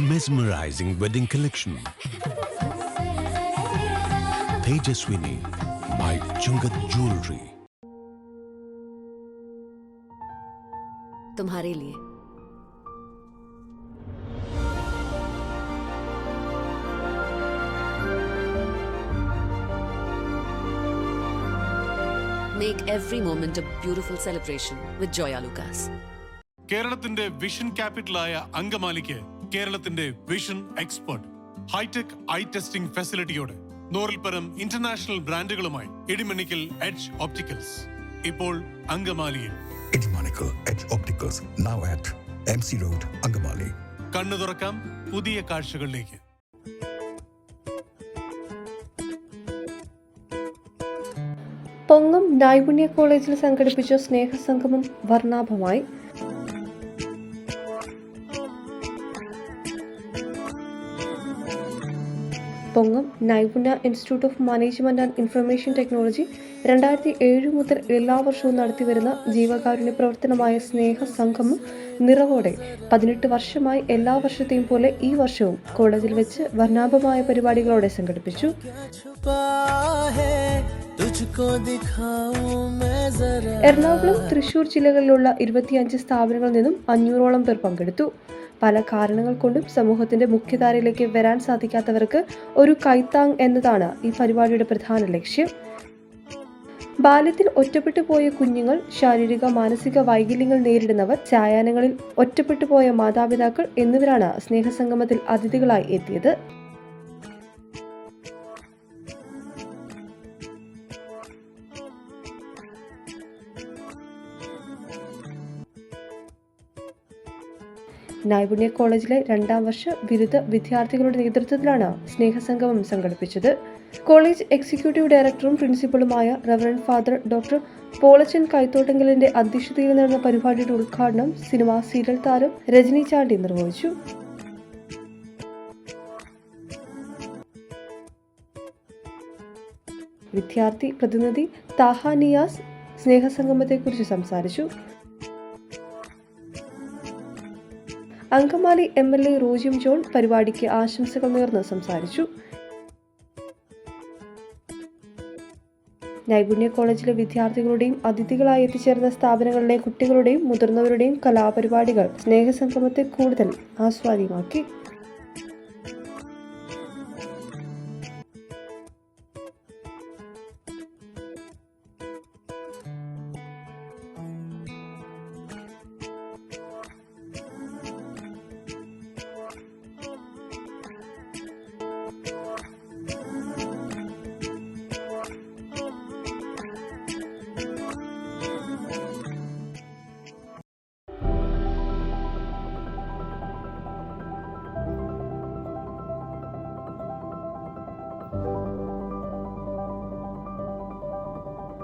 Mesmerizing wedding collection. Tejaswini by Chungat Jewelry. तुम्हारे लिए Make every moment a beautiful celebration with Joya Lucas. കേരളത്തിന്റെ vision ക്യാപിറ്റലായ അങ്കമാലിക്ക് കേരളത്തിന്റെ vision expert hi-tech eye testing ഫെസിലിറ്റിയോടെ 100-ൽ-പരം ഇന്റർനാഷണൽ ബ്രാൻഡുകളുമായി ഇടിമണിക്കൽ എഡ്ജ് ഓപ്റ്റിക്കൽസ് ഇപ്പോൾ അങ്കമാലിയിൽ. Idimanikal Edge Opticals, now at MC Road, Angamali. കണ്ണു തുറക്കാം പുതിയ കാഴ്ചകളിലേക്ക്. പൊങ്ങം നൈപുണ്യ കോളേജിൽ സംഘടിപ്പിച്ച സ്നേഹസംഗമം വർണ്ണാഭമായി. പൊങ്ങം നൈപുണ്യ institute of management and information technology 2007 മുതൽ എല്ലാ വർഷവും നടത്തിവരുന്ന ജീവകാരുണ്യ പ്രവർത്തനമായ സ്നേഹസംഗമം നിറവോടെ 18 വർഷമായി എല്ലാ വർഷത്തെയും പോലെ ഈ വർഷവും കോളേജിൽ വെച്ച് വർണ്ണാഭമായ പരിപാടികളോടെ സംഘടിപ്പിച്ചു. എറണാകുളം, തൃശൂർ ജില്ലകളിലുള്ള 25 സ്ഥാപനങ്ങളിൽ നിന്നും 500ഓളം പേർ പങ്കെടുത്തു. പല കാരണങ്ങൾ കൊണ്ടും സമൂഹത്തിന്റെ മുഖ്യധാരയിലേക്ക് വരാൻ സാധിക്കാത്തവർക്ക് ഒരു കൈത്താങ് എന്നതാണ് ഈ പരിപാടിയുടെ പ്രധാന ലക്ഷ്യം. ബാല്യത്തിൽ ഒറ്റപ്പെട്ടു പോയ കുഞ്ഞുങ്ങൾ, ശാരീരിക മാനസിക വൈകല്യങ്ങൾ നേരിടുന്നവർ, സായാഹ്നങ്ങളിൽ ഒറ്റപ്പെട്ടു പോയ മാതാപിതാക്കൾ എന്നിവരാണ് സ്നേഹസംഗമത്തിൽ അതിഥികളായി എത്തിയത്. നൈപുണ്യ കോളേജിലെ 2ാം വർഷ ബിരുദ വിദ്യാർത്ഥികളുടെ നേതൃത്വത്തിലാണ് സ്നേഹസംഗമം സംഘടിപ്പിച്ചത്. കോളേജ് എക്സിക്യൂട്ടീവ് ഡയറക്ടറും പ്രിൻസിപ്പലുമായ റവറൻഡ് ഫാദർ ഡോക്ടർ പോളച്ചൻ കൈത്തോട്ടങ്കലിന്റെ അധ്യക്ഷതയിൽ നടന്ന പരിപാടിയുടെ ഉദ്ഘാടനം സിനിമാ സീരിയൽ താരം രജനി ചാണ്ടി നിർവഹിച്ചു. വിദ്യാർത്ഥി പ്രതിനിധി താഹ നിയാസ് സ്നേഹസംഗമത്തെക്കുറിച്ച് സംസാരിച്ചു. അങ്കമാലി MLA റോജിം ജോൺ പരിപാടിക്ക് ആശംസകൾ നേർന്ന് സംസാരിച്ചു. നൈപുണ്യ കോളേജിലെ വിദ്യാർത്ഥികളുടെയും അതിഥികളായി എത്തിച്ചേർന്ന സ്ഥാപനങ്ങളിലെ കുട്ടികളുടെയും മുതിർന്നവരുടെയും കലാപരിപാടികൾ സ്നേഹസംഗമത്തെ കൂടുതൽ ആസ്വാദ്യമാക്കി.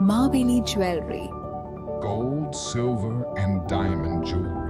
Mabini Jewelry. Gold, silver, and diamond jewelry.